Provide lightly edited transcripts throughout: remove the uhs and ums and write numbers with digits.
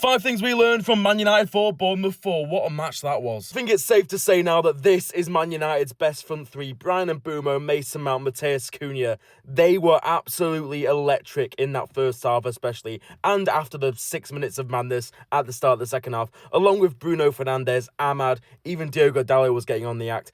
5 things we learned from Man United 4, Bournemouth 4. What a match that was. I think it's safe to say now that this is Man United's best front three. Bryan Mbeumo, Mason Mount, Matheus Cunha. They were absolutely electric in that first half especially, and after the 6 minutes of madness at the start of the second half, along with Bruno Fernandes, Ahmad, even Diogo Dalot was getting on the act.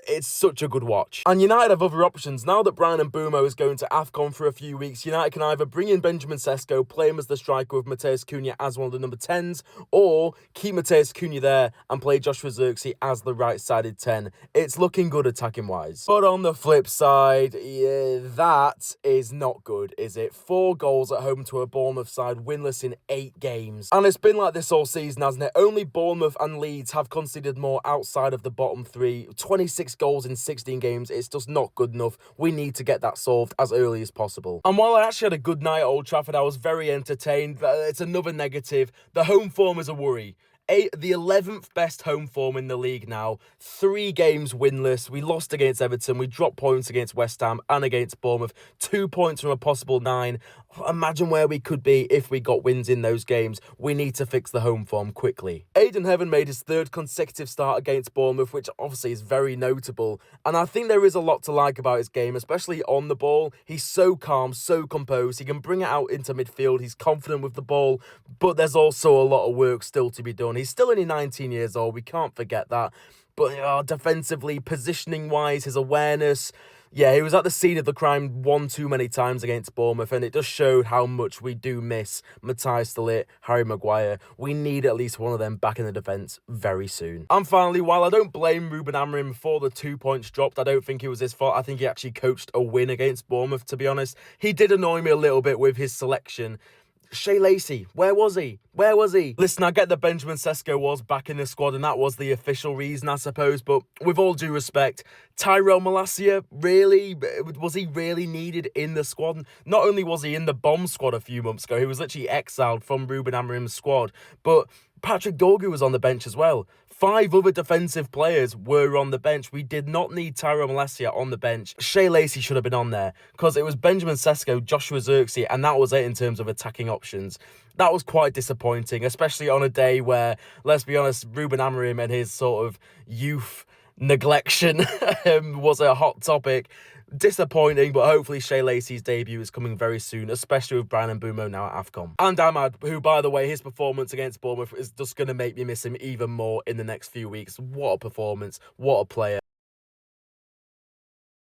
It's such a good watch. And United have other options. Now that Bryan Mbeumo is going to AFCON for a few weeks, United can either bring in Benjamin Sesko, play him as the striker with Matheus Cunha as one of the number 10s, or keep Matheus Cunha there and play Joshua Zirkzee as the right-sided 10. It's looking good attacking-wise. But on the flip side, yeah, that is not good, is it? 4 goals at home to a Bournemouth side, winless in 8 games. And it's been like this all season, hasn't it? Only Bournemouth and Leeds have conceded more outside of the bottom 3. 26 goals in 16 games. It's just not good enough. We need to get that solved as early as possible. And while I actually had a good night at Old Trafford, I was very entertained. It's another negative. The home form is a worry. The 11th best home form in the league now. 3 games winless. We lost against Everton. We dropped points against West Ham and against Bournemouth. 2 points from a possible 9. Imagine where we could be if we got wins in those games. We need to fix the home form quickly. Aidan Heaven made his 3rd consecutive start against Bournemouth, which obviously is very notable. And I think there is a lot to like about his game, especially on the ball. He's so calm, so composed. He can bring it out into midfield. He's confident with the ball, but there's also a lot of work still to be done. He's still only 19 years old. We can't forget that. But defensively, positioning-wise, his awareness... Yeah, he was at the scene of the crime one too many times against Bournemouth, and it just showed how much we do miss Matthias de Ligt, Harry Maguire. We need at least one of them back in the defence very soon. And finally, while I don't blame Ruben Amorim for the 2 points dropped, I don't think it was his fault. I think he actually coached a win against Bournemouth, to be honest. He did annoy me a little bit with his selection. Shea Lacey, where was he? Where was he? Listen, I get that Benjamin Sesko was back in the squad and that was the official reason, I suppose, but with all due respect, Tyrell Malacia, really? Was he really needed in the squad? Not only was he in the bomb squad a few months ago, he was literally exiled from Ruben Amorim's squad, but Patrick Dorgu was on the bench as well. 5 other defensive players were on the bench. We did not need Tyrell Malacia on the bench. Shea Lacey should have been on there because it was Benjamin Sesko, Joshua Zirkzee, and that was it in terms of attacking options. That was quite disappointing, especially on a day where, let's be honest, Ruben Amorim and his sort of youth neglection was a hot topic. Disappointing, but hopefully Shea Lacey's debut is coming very soon, especially with Bryan Mbeumo now at AFCON. And Ahmad, who, by the way, his performance against Bournemouth is just going to make me miss him even more in the next few weeks. What a performance. What a player.